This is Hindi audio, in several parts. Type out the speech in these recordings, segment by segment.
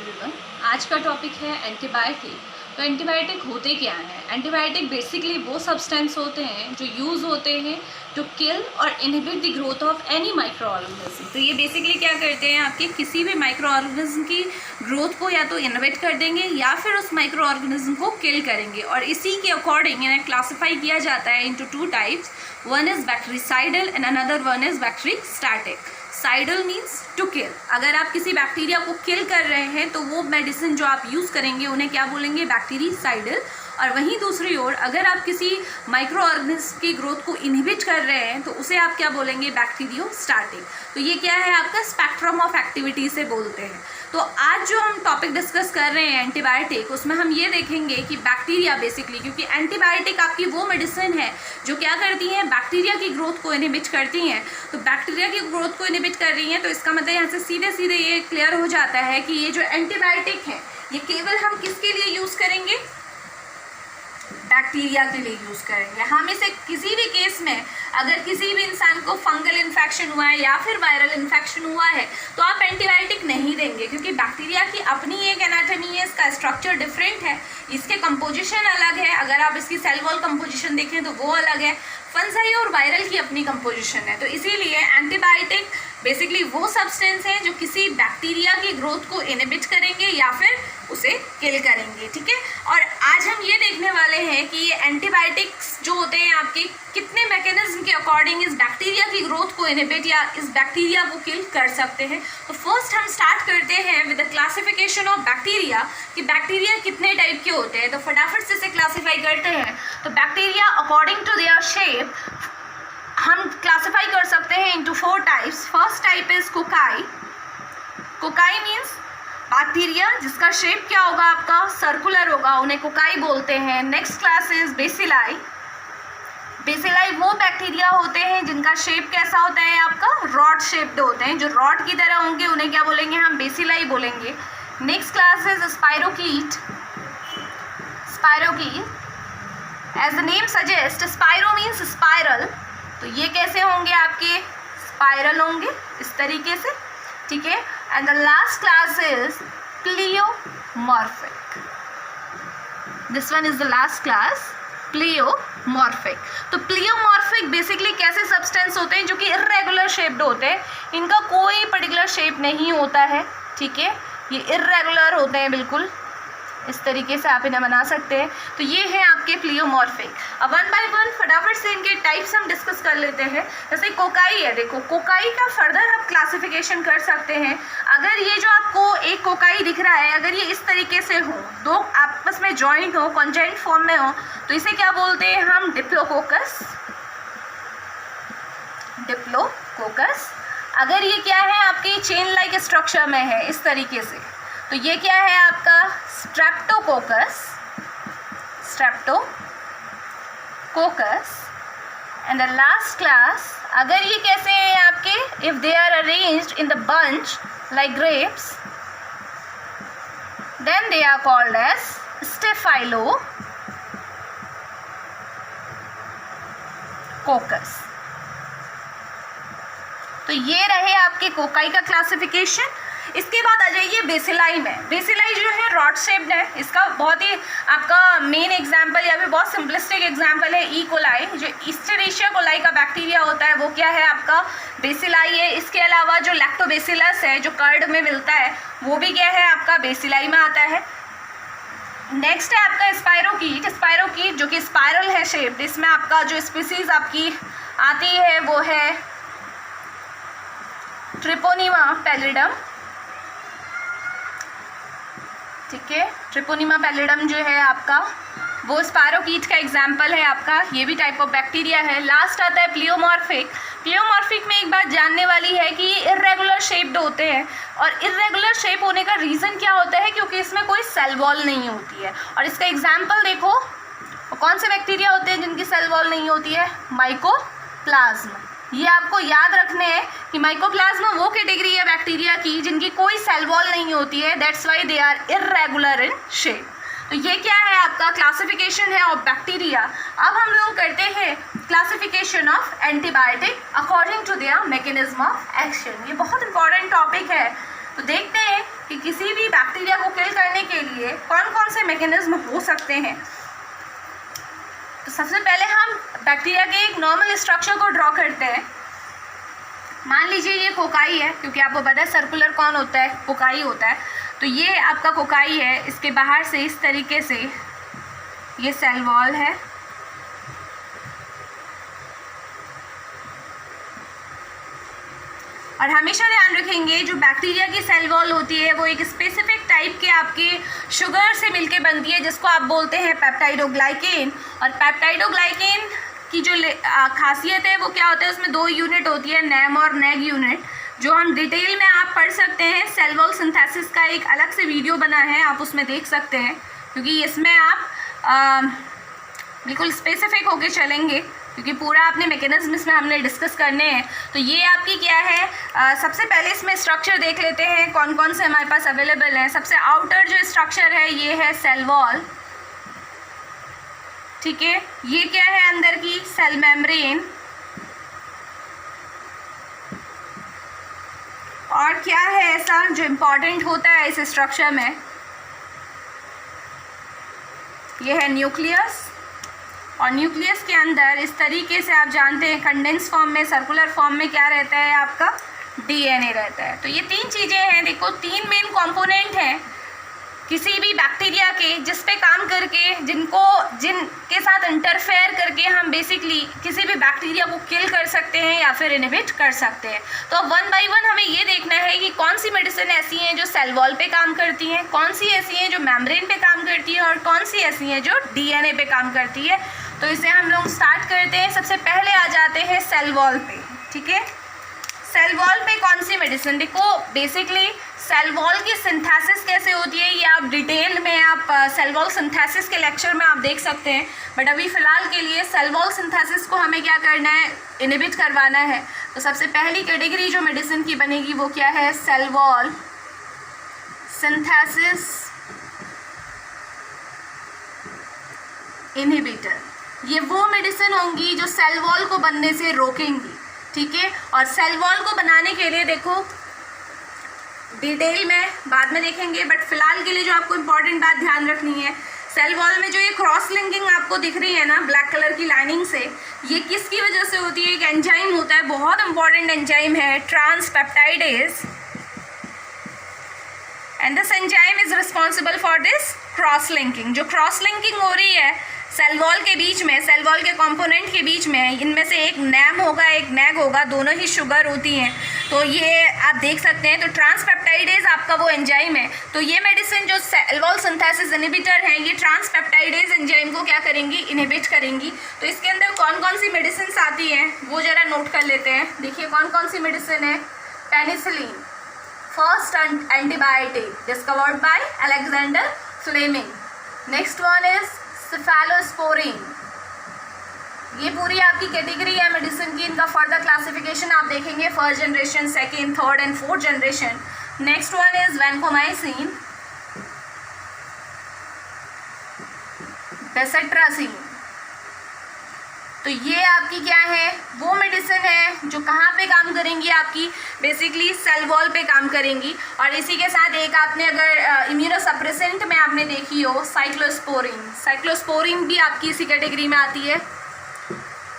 एवरीवन। आज का टॉपिक है एंटीबायोटिक। तो एंटीबायोटिक होते क्या हैं? एंटीबायोटिक बेसिकली वो सब्सटेंस होते हैं जो यूज़ होते हैं टू किल और inhibit the growth of any micro organism. तो ये बेसिकली क्या करते हैं, आपके किसी भी माइक्रो ऑर्गेनिज्म की ग्रोथ को या तो इनहिबिट कर देंगे या फिर उस माइक्रो ऑर्गेनिज्म को किल करेंगे। और इसी के अकॉर्डिंग इन्हें क्लासीफाई किया जाता है into two types. One is bactericidal and another one is bacteriostatic. Cidal means to kill. अगर आप किसी बैक्टीरिया को किल कर रहे हैं तो वो मेडिसिन जो आप यूज़ करेंगे उन्हें क्या बोलेंगे, बैक्टीरिसाइडल। और वहीं दूसरी ओर अगर आप किसी माइक्रो ऑर्गेनिज्म की ग्रोथ को इनहिबिट कर रहे हैं तो उसे आप क्या बोलेंगे, बैक्टीरियोस्टैटिक। तो ये क्या है, आपका स्पेक्ट्रम ऑफ एक्टिविटी से बोलते हैं। तो आज जो हम टॉपिक डिस्कस कर रहे हैं एंटीबायोटिक, उसमें हम ये देखेंगे कि बैक्टीरिया बेसिकली, क्योंकि एंटीबायोटिक आपकी वो मेडिसिन है जो क्या करती हैं, बैक्टीरिया की ग्रोथ को इनहिबिट करती हैं। तो बैक्टीरिया की ग्रोथ को इनहिबिट कर रही हैं तो इसका मतलब यहाँ से सीधे सीधे ये क्लियर हो जाता है कि ये जो एंटीबायोटिक है ये केवल हम किसके लिए यूज़ करेंगे, बैक्टीरिया के लिए यूज़ करेंगे। हम इसे किसी भी केस में अगर किसी भी इंसान को फंगल इन्फेक्शन हुआ है या फिर वायरल इन्फेक्शन हुआ है तो आप एंटीबायोटिक नहीं देंगे, क्योंकि बैक्टीरिया की अपनी एक एनाटॉमी है, इसका स्ट्रक्चर डिफरेंट है, इसके कंपोजिशन अलग है। अगर आप इसकी सेल वॉल कंपोजिशन देखें तो वो अलग है। फंजाई और वायरल की अपनी कंपोजिशन है। तो इसीलिए एंटीबायोटिक बेसिकली वो सब्सटेंस है जो किसी बैक्टीरिया की ग्रोथ को इनहिबिट करेंगे या फिर उसे किल करेंगे, ठीक है। और आज हम ये देखने वाले हैं कि ये एंटीबायोटिक्स जो होते हैं आपके कितने मैकेनिज्म के अकॉर्डिंग इस बैक्टीरिया की ग्रोथ को इनहिबिट या इस बैक्टीरिया को किल कर सकते हैं। तो फर्स्ट हम स्टार्ट करते हैं with the classification of bacteria, कि बैक्टीरिया कितने टाइप के होते हैं। तो फटाफट से इसे क्लासीफाई करते हैं। तो bacteria according to their shape हम क्लासीफाई कर सकते हैं into 4 types. First type is cocci. Cocci means bacteria जिसका शेप क्या होगा, आपका सर्कुलर होगा, उन्हें कोकाई बोलते हैं। Next class is bacilli. Bacilli वो बैक्टीरिया होते हैं जिनका शेप कैसा होता है, आपका रॉड शेप्ड होते हैं, जो रॉड की तरह होंगे, उन्हें क्या बोलेंगे, हम बेसिलाई बोलेंगे। Next class is spirochete. Spirochete as the name suggest, spiro means spiral, तो ये कैसे होंगे, आपके स्पाइरल होंगे इस तरीके से, ठीक है। And the last class is pleomorphic. This one is the last class, pleomorphic. तो प्लियोमॉर्फिक बेसिकली कैसे सब्सटेंस होते हैं जो कि इर्रेगुलर शेप्ड होते हैं, इनका कोई पर्टिकुलर शेप नहीं होता है, ठीक है, ये इर्रेगुलर होते हैं बिल्कुल, इस तरीके से आप इन्हें बना सकते हैं। तो ये है आपके प्लियोमॉर्फिक। अब वन बाय वन फटाफट से इनके टाइप्स हम डिस्कस कर लेते हैं। जैसे कोकाई है, देखो कोकाई का फर्दर आप क्लासिफिकेशन कर सकते हैं। अगर ये जो आपको एक कोकाई दिख रहा है, अगर ये इस तरीके से हो, दो आपस में जॉइंट हो, कॉन्जॉइंट फॉर्म में हो, तो इसे क्या बोलते हैं हम, डिप्लोकोकस। डिप्लोकोकस। अगर ये क्या है, आपके चेन लाइक स्ट्रक्चर में है इस तरीके से, तो ये क्या है आपका, streptococcus. Streptococcus. And the last class, अगर ये कैसे हैं आपके, if they are arranged in the bunch like grapes, then they are called as staphylococcus. तो ये रहे आपके कोकाई का क्लासिफिकेशन। इसके बाद आ जाइए बेसिलाई में। बेसिलाई जो है रॉड शेप्ड है, इसका बहुत ही आपका मेन एग्जांपल या फिर बहुत सिंपलिस्टिक एग्जांपल है ई कोलाई। जो ईस्चेरिशिया कोलाई का बैक्टीरिया होता है वो क्या है, आपका बेसिलाई है। इसके अलावा जो लैक्टोबैसिलस है जो कर्ड में मिलता है वो भी क्या है, आपका बेसिलाई में आता है। नेक्स्ट है आपका स्पाइरोकीट। स्पाइरोकीट जो कि स्पाइरल है शेप्ड, इसमें आपका जो स्पीसीज आपकी आती है वो है ट्रिपोनिमा पैलिडम, ठीक है। ट्रिपोनिमा पैलिडम जो है आपका वो स्पाइरोकीट का एग्जाम्पल है आपका, ये भी टाइप ऑफ बैक्टीरिया है। लास्ट आता है प्लियोमॉर्फिक। प्लियोमॉर्फिक में एक बात जानने वाली है कि ये इर्रेगुलर शेप्ड होते हैं, और इर्रेगुलर शेप होने का रीज़न क्या होता है, क्योंकि इसमें कोई सेल वॉल नहीं होती है। और इसका एग्जाम्पल देखो, कौन से बैक्टीरिया होते हैं जिनकी सेल वॉल नहीं होती है, माइकोप्लाज्मा। ये आपको याद रखने हैं कि माइकोप्लाज्मा वो कैटेगरी है बैक्टीरिया की जिनकी कोई सेल वॉल नहीं होती है, that's why they are irregular in shape. तो ये क्या है, आपका क्लासिफिकेशन है ऑफ बैक्टीरिया। अब हम लोग करते हैं classification of antibiotic according to their mechanism of action. ये बहुत इंपॉर्टेंट टॉपिक है तो देखते हैं कि किसी भी बैक्टीरिया को किल करने के लिए कौन कौन से मैकेनिज्म हो सकते हैं। तो सबसे पहले हम बैक्टीरिया के एक नॉर्मल स्ट्रक्चर को ड्रॉ करते हैं। मान लीजिए ये कोकाई है, क्योंकि आपको पता है सर्कुलर कौन होता है, कोकाई होता है। तो ये आपका कोकाई है, इसके बाहर से इस तरीके से ये सेल वॉल है, और हमेशा ध्यान रखेंगे जो बैक्टीरिया की सेल वॉल होती है वो एक स्पेसिफिक टाइप के आपके शुगर से मिलके बनती है, जिसको आप बोलते हैं पेप्टाइडोग्लाइकेन। और पेप्टाइडोग्लाइकेन की जो खासियत है वो क्या होता है, उसमें 2 यूनिट होती है, नैम और नेग यूनिट, जो हम डिटेल में आप पढ़ सकते हैं। सेल वॉल सिंथेसिस का एक अलग से वीडियो बना है, आप उसमें देख सकते हैं, क्योंकि इसमें आप बिल्कुल स्पेसिफिक होके चलेंगे, क्योंकि पूरा आपने मैकेनिज्म इसमें हमने डिस्कस करने हैं। तो ये आपकी क्या है, सबसे पहले इसमें स्ट्रक्चर देख लेते हैं कौन कौन से हमारे पास अवेलेबल हैं। सबसे आउटर जो स्ट्रक्चर है ये है सेल वॉल, ठीक है। ये क्या है अंदर की, सेल मेम्ब्रेन। और क्या है ऐसा जो इम्पॉर्टेंट होता है इस स्ट्रक्चर में, ये है न्यूक्लियस। और न्यूक्लियस के अंदर इस तरीके से आप जानते हैं कंडेंस फॉर्म में, सर्कुलर फॉर्म में क्या रहता है आपका, डीएनए रहता है। तो ये 3 चीज़ें हैं, देखो 3 मेन कंपोनेंट हैं किसी भी बैक्टीरिया के, जिस पे काम करके जिनके साथ इंटरफेयर करके हम बेसिकली किसी भी बैक्टीरिया को किल कर सकते हैं या फिर इनहिबिट कर सकते हैं। तो अब 1 बाय 1 हमें ये देखना है कि कौन सी मेडिसिन ऐसी हैं जो सेल वॉल पे काम करती हैं, कौन सी ऐसी हैं जो मेम्ब्रेन पे काम करती है, और कौन सी ऐसी हैं जो डीएनए पे काम करती है। तो इसे हम लोग स्टार्ट करते हैं। सबसे पहले आ जाते हैं सेल वॉल पे, ठीक है। सेल वॉल पे कौन सी मेडिसिन, देखो बेसिकली सेल वॉल की सिंथेसिस कैसे होती है ये आप डिटेल में आप सेल वॉल सिंथेसिस के लेक्चर में आप देख सकते हैं, बट अभी फ़िलहाल के लिए सेल वॉल सिंथेसिस को हमें क्या करना है, इनहिबिट करवाना है। तो सबसे पहली कैटेगरी जो मेडिसिन की बनेगी वो क्या है, सेल वॉल सिंथेसिस इनहिबिटर। ये वो मेडिसिन होंगी जो सेल वॉल को बनने से रोकेंगी, ठीक है। और सेल वॉल को बनाने के लिए देखो डिटेल में बाद में देखेंगे, बट फिलहाल के लिए जो आपको इम्पॉर्टेंट बात ध्यान रखनी है, सेल वॉल में जो ये क्रॉस लिंकिंग आपको दिख रही है ना ब्लैक कलर की लाइनिंग से, ये किसकी वजह से होती है, एक एंजाइम होता है, बहुत इंपॉर्टेंट एंजाइम है, ट्रांसपेप्टाइडेज, and this enzyme is responsible for this cross linking. जो क्रॉस लिंकिंग हो रही है सेल वॉल के बीच में, सेल वॉल के कंपोनेंट के बीच में, इनमें से एक नैम होगा एक नैग होगा, दोनों ही शुगर होती हैं। तो ये आप देख सकते हैं। तो ट्रांसपेप्टाइडेज आपका वो एंजाइम है। तो ये मेडिसिन जो सेल वॉल सिंथेसिस इनहिबिटर हैं, ये ट्रांसपेप्टाइडेज एंजाइम को क्या करेंगी, इनहिबिट करेंगी। तो इसके अंदर कौन कौन सी मेडिसिन आती हैं वो ज़रा नोट कर लेते हैं। देखिए कौन कौन सी मेडिसिन है, penicillin, first antibiotic discovered by Alexander Fleming. Next one is cephalosporin. ये पूरी आपकी कैटेगरी है मेडिसिन की। इनका फर्दर क्लासिफिकेशन आप देखेंगे, first generation, second, third and fourth generation. Next one is vancomycin, bacitracin. तो ये आपकी क्या है, वो मेडिसिन है जो कहाँ पे काम करेंगी, आपकी बेसिकली सेल वॉल पे काम करेंगी। और इसी के साथ एक आपने अगर इम्यूनोसप्रेसेंट में आपने देखी हो साइक्लोस्पोरिन, साइक्लोस्पोरिन भी आपकी इसी कैटेगरी में आती है,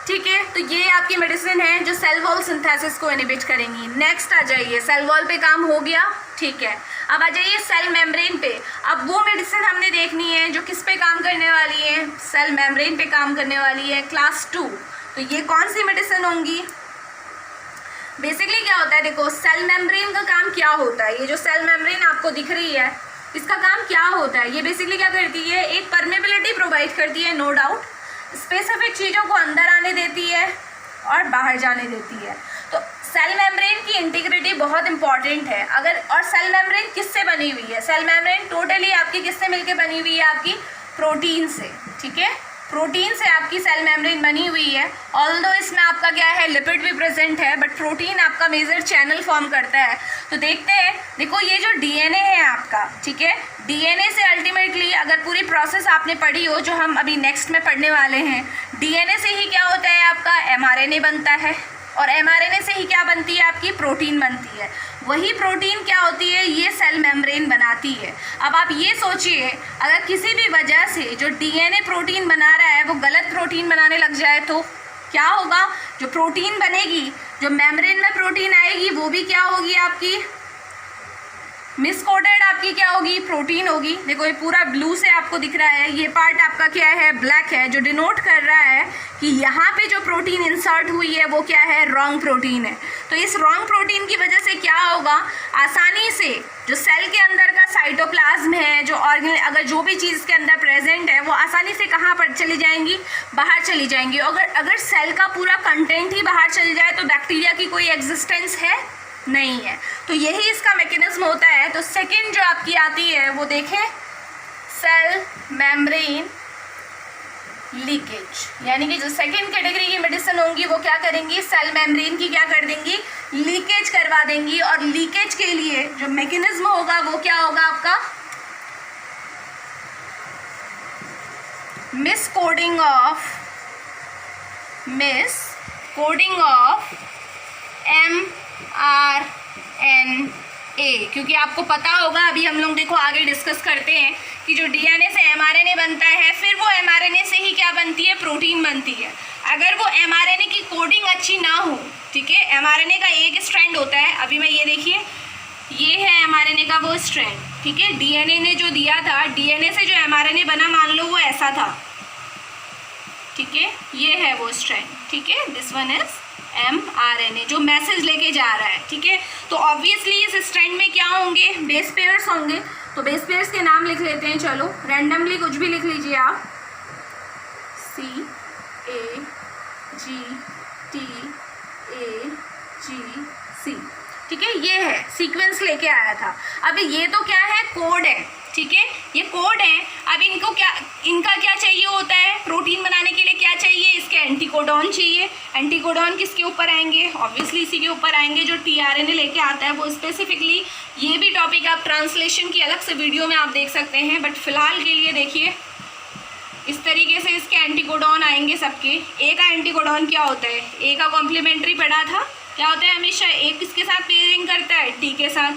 ठीक है। तो ये आपकी मेडिसिन है जो सेल वॉल सिंथेसिस को इनहिबिट करेंगी। नेक्स्ट आ जाइए, सेल वॉल पे काम हो गया, ठीक है। अब आ जाइए सेल मेम्ब्रेन पे। अब वो मेडिसिन हमने देखनी है जो किस पे काम करने वाली है, सेल मेम्ब्रेन पे काम करने वाली है, क्लास 2। तो ये कौन सी मेडिसिन होंगी, बेसिकली क्या होता है, देखो सेल मेम्ब्रेन का काम क्या होता है। ये जो सेल मेम्ब्रेन आपको दिख रही है इसका काम क्या होता है, ये बेसिकली क्या करती है, एक परमेबिलिटी प्रोवाइड करती है, नो डाउट, स्पेसिफिक चीज़ों को अंदर आने देती है और बाहर जाने देती है। तो सेल मेम्ब्रेन की इंटीग्रिटी बहुत इंपॉर्टेंट है। अगर और सेल मेम्ब्रेन किससे बनी हुई है, सेल मेम्ब्रेन टोटली आपकी किससे मिलके बनी हुई है, आपकी प्रोटीन से, ठीक है। प्रोटीन से आपकी सेल मेम्ब्रेन बनी हुई है। ऑल्दो इसमें आपका क्या है, लिपिड भी प्रेजेंट है, बट प्रोटीन आपका मेजर चैनल फॉर्म करता है। तो देखते हैं, देखो ये जो डीएनए है आपका, ठीक है, डीएनए से अल्टीमेटली अगर पूरी प्रोसेस आपने पढ़ी हो जो हम अभी नेक्स्ट में पढ़ने वाले हैं, डीएनए से ही क्या होता है आपका एमआरएनए बनता है, और एमआरएनए से ही क्या बनती है आपकी प्रोटीन बनती है। वही प्रोटीन क्या होती है, ये सेल मेम्ब्रेन बनाती है। अब आप ये सोचिए, अगर किसी भी वजह से जो डीएनए प्रोटीन बना रहा है वो गलत प्रोटीन बनाने लग जाए तो क्या होगा, जो प्रोटीन बनेगी, जो मेम्ब्रेन में प्रोटीन आएगी वो भी क्या होगी, आपकी मिसकोडेड आपकी क्या होगी, प्रोटीन होगी। देखो ये पूरा ब्लू से आपको दिख रहा है, ये पार्ट आपका क्या है, ब्लैक है, जो डिनोट कर रहा है कि यहाँ पे जो प्रोटीन इंसर्ट हुई है वो क्या है, रॉन्ग प्रोटीन है। तो इस रॉन्ग प्रोटीन की वजह से क्या होगा, आसानी से जो सेल के अंदर का साइटोप्लाज्म है, जो ऑर्गेन, अगर जो भी चीज़ के अंदर प्रेजेंट है वो आसानी से कहाँ पर चली जाएंगी, बाहर चली जाएंगी। अगर सेल का पूरा कंटेंट ही बाहर चल जाए तो बैक्टीरिया की कोई एग्जिस्टेंस है नहीं है। तो यही इसका मैकेनिज्म होता है। तो सेकंड जो आपकी आती है वो देखें, सेल मेम्ब्रेन लीकेज, यानी कि जो सेकंड कैटेगरी की मेडिसिन होंगी वो क्या करेंगी, सेल मेम्ब्रेन की क्या कर देंगी, लीकेज करवा देंगी। और लीकेज के लिए जो मैकेनिज्म होगा वो क्या होगा आपका, मिसकोडिंग ऑफ mRNA, क्योंकि आपको पता होगा, अभी हम लोग देखो आगे डिस्कस करते हैं कि जो डीएनए से mRNA बनता है, फिर वो mRNA से ही क्या बनती है, प्रोटीन बनती है। अगर वो mRNA की कोडिंग अच्छी ना हो, ठीक है, mRNA का एक स्ट्रैंड होता है, अभी मैं ये देखिए, ये है mRNA का वो स्ट्रैंड, ठीक है, डीएनए ने जो दिया था, डीएनए से जो mRNA बना, मान लो वो ऐसा था, ठीक है, ये है वो स्ट्रैंड, ठीक है, दिस वन इज mRNA जो मैसेज लेके जा रहा है, ठीक है। तो ऑब्वियसली इस स्ट्रैंड में क्या होंगे, बेस पेयर्स होंगे। तो बेस पेयर्स के नाम लिख लेते हैं, चलो रैंडमली कुछ भी लिख लीजिए आप, CAGTAGC, ठीक है, ये है सीक्वेंस लेके आया था। अब ये तो क्या है, कोड है, ठीक है, ये कोड है। अब इनको क्या, इनका क्या चाहिए होता है, प्रोटीन बनाने के लिए क्या चाहिए, इसके एंटीकोडॉन चाहिए। एंटीकोडॉन किसके ऊपर आएंगे, ऑब्वियसली इसी के ऊपर आएंगे जो टीआरएनए लेके आता है। वो स्पेसिफिकली ये भी टॉपिक आप ट्रांसलेशन की अलग से वीडियो में आप देख सकते हैं, बट फिलहाल के लिए देखिए इस तरीके से इसके एंटीकोडॉन आएंगे सबके। ए का एंटीकोडॉन क्या होता है, ए का कॉम्प्लीमेंट्री पढ़ा था, क्या होता है, हमेशा ए किसके साथ पेयरिंग करता है, टी के साथ,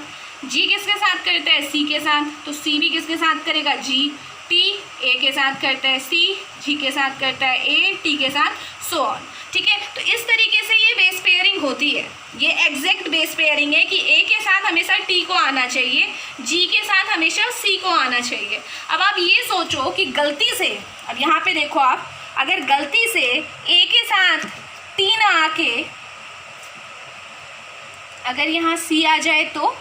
जी किसके साथ करता है, सी के साथ, तो सी भी किसके साथ करेगा, जी, टी ए के साथ करता है, सी जी के साथ करता है, ए टी के साथ, सो ऑन, ठीक है। तो इस तरीके से ये बेस पेयरिंग होती है, ये एग्जैक्ट बेस पेयरिंग है कि ए के साथ हमेशा टी को आना चाहिए, जी के साथ हमेशा सी को आना चाहिए। अब आप ये सोचो कि गलती से, अब यहाँ पे देखो आप, अगर गलती से ए के साथ टी ना आके अगर यहाँ सी आ जाए तो,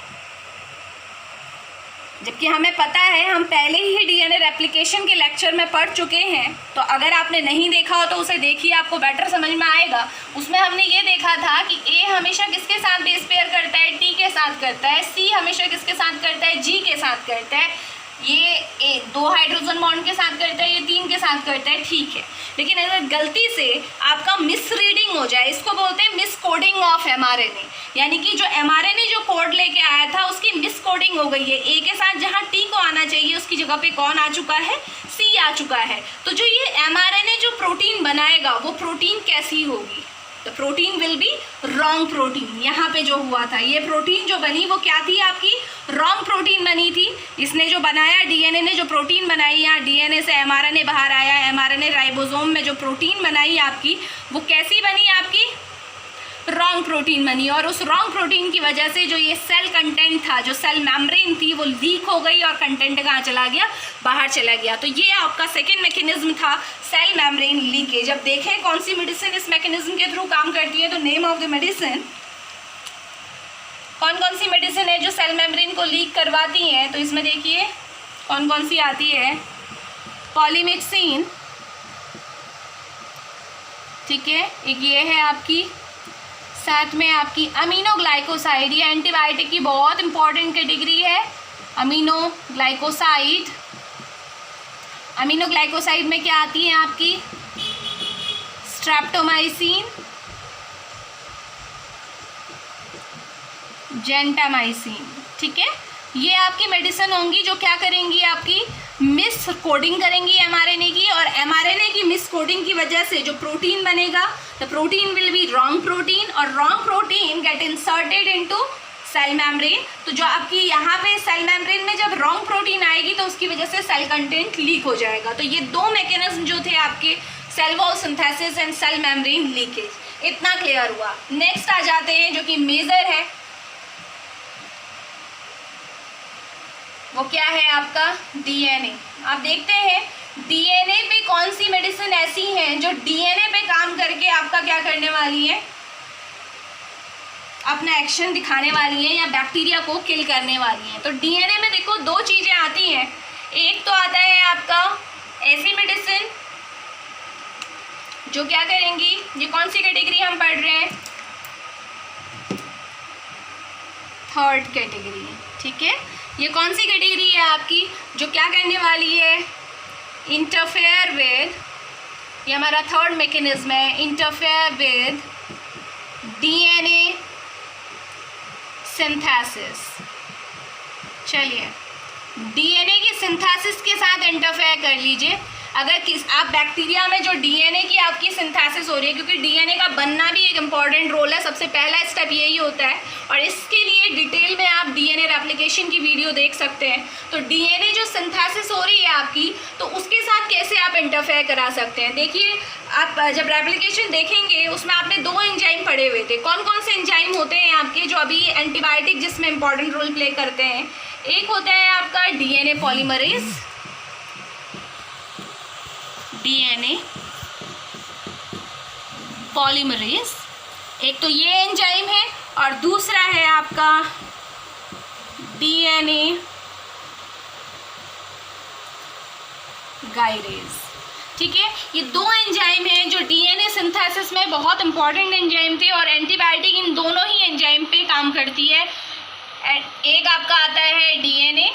जबकि हमें पता है, हम पहले ही डीएनए रेप्लिकेशन के लेक्चर में पढ़ चुके हैं, तो अगर आपने नहीं देखा हो तो उसे देखिए, आपको बेटर समझ में आएगा। उसमें हमने ये देखा था कि ए हमेशा किसके साथ बेस पेयर करता है, टी के साथ करता है, सी हमेशा किसके साथ करता है, जी के साथ करता है, ये ए 2 हाइड्रोजन बॉन्ड के साथ करता है, ये 3 के साथ करता है, ठीक है। लेकिन अगर गलती से आपका मिस रीडिंग हो जाए, इसको बोलते हैं मिस कोडिंग ऑफ एमआरएनए, यानी कि जो एमआरएनए जो कोड लेके आया था उसकी मिस कोडिंग हो गई है। ए के साथ जहाँ टी को आना चाहिए उसकी जगह पे कौन आ चुका है, सी आ चुका है। तो जो ये एमआरएनए जो प्रोटीन बनाएगा वो प्रोटीन कैसी होगी, तो protein will be wrong protein. यहाँ पे जो हुआ था, ये प्रोटीन जो बनी वो क्या थी, आपकी रॉन्ग प्रोटीन बनी थी। इसने जो बनाया, डीएनए ने जो प्रोटीन बनाई, यहाँ डीएनए से एमआरएनए बाहर आया, एमआरएनए राइबोसोम में जो प्रोटीन बनाई आपकी, वो कैसी बनी, आपकी रॉन्ग प्रोटीन बनी। और उस रॉन्ग प्रोटीन की वजह से जो ये सेल कंटेंट था, जो सेल मेम्ब्रेन थी, वो लीक हो गई और कंटेंट कहाँ चला गया, बाहर चला गया। तो ये आपका सेकेंड मैकेनिज्म था, सेल मेम्ब्रेन लीकेज। अब देखें कौन सी मेडिसिन इस मैकेनिज्म के थ्रू काम करती है। तो नेम ऑफ द मेडिसिन, कौन कौन सी मेडिसिन है जो सेल मेम्ब्रेन को लीक करवाती हैं, तो इसमें देखिए कौन कौन सी आती है। पॉलीमिक्सिन, ठीक है, एक ये है आपकी, साथ में आपकी अमीनोग्लाइकोसाइड, ये एंटीबायोटिक की बहुत इंपॉर्टेंट कैटेगरी है। अमीनोग्लाइकोसाइड, अमीनोग्लाइकोसाइड में क्या आती है आपकी, स्ट्रेप्टोमाइसिन, जेंटामाइसिन, ठीक है। ये आपकी मेडिसिन होंगी जो क्या करेंगी, आपकी मिस कोडिंग करेंगी एमआरएनए की, और एमआरएनए की मिस कोडिंग की वजह से जो प्रोटीन बनेगा, the protein will be wrong protein, और wrong protein get inserted into cell membrane. तो जो आपकी यहाँ पे सेल मेम्ब्रेन में जब रॉन्ग प्रोटीन आएगी तो उसकी वजह से सेल कंटेंट लीक हो जाएगा। तो ये दो मैकेनिज्म जो थे आपके, cell wall synthesis and cell membrane leakage, इतना क्लियर हुआ। नेक्स्ट आ जाते हैं जो कि मेजर है, वो क्या है आपका डीएनए। आप देखते हैं डीएनए पे कौन सी मेडिसिन ऐसी हैं जो डीएनए पे काम करके आपका क्या करने वाली है, अपना एक्शन दिखाने वाली है या बैक्टीरिया को किल करने वाली है। तो डीएनए में देखो दो चीज़ें आती हैं, एक तो आता है आपका ऐसी मेडिसिन जो क्या करेंगी, ये कौन सी कैटेगरी हम पढ़ रहे हैं, थर्ड कैटेगरी, ठीक है। ये कौन सी कैटेगरी है आपकी, जो क्या करने वाली है, इंटरफेयर विद, ये हमारा थर्ड मैकेनिज्म है, इंटरफेयर विद डीएनए सिंथेसिस। चलिए डीएनए की सिंथेसिस के साथ इंटरफेयर कर लीजिए। अगर आप बैक्टीरिया में जो डीएनए की आपकी सिंथेसिस हो रही है, क्योंकि डीएनए का बनना भी एक इम्पॉर्टेंट रोल है, सबसे पहला स्टेप यही होता है, और इसके लिए डिटेल में आप डीएनए रेप्लिकेशन की वीडियो देख सकते हैं। तो डीएनए जो सिंथेसिस हो रही है आपकी, तो उसके साथ कैसे आप इंटरफेयर करा सकते हैं। देखिए आप जब रेप्लिकेशन देखेंगे उसमें आपने दो एंजाइम पढ़े हुए थे, कौन कौन से एंजाइम होते हैं आपके जो अभी एंटीबायोटिक जिसमें इंपॉर्टेंट रोल प्ले करते हैं। एक होता है आपका डीएनए पॉलीमरेज, डीएनए पॉलीमरेज, एक तो ये एंजाइम है, और दूसरा है आपका डीएनए गायरेज, ठीक है। ये दो एंजाइम हैं जो डीएनए सिंथेसिस में बहुत इंपॉर्टेंट एंजाइम थे, और एंटीबायोटिक इन दोनों ही एंजाइम पे काम करती है। एक आपका आता है डीएनए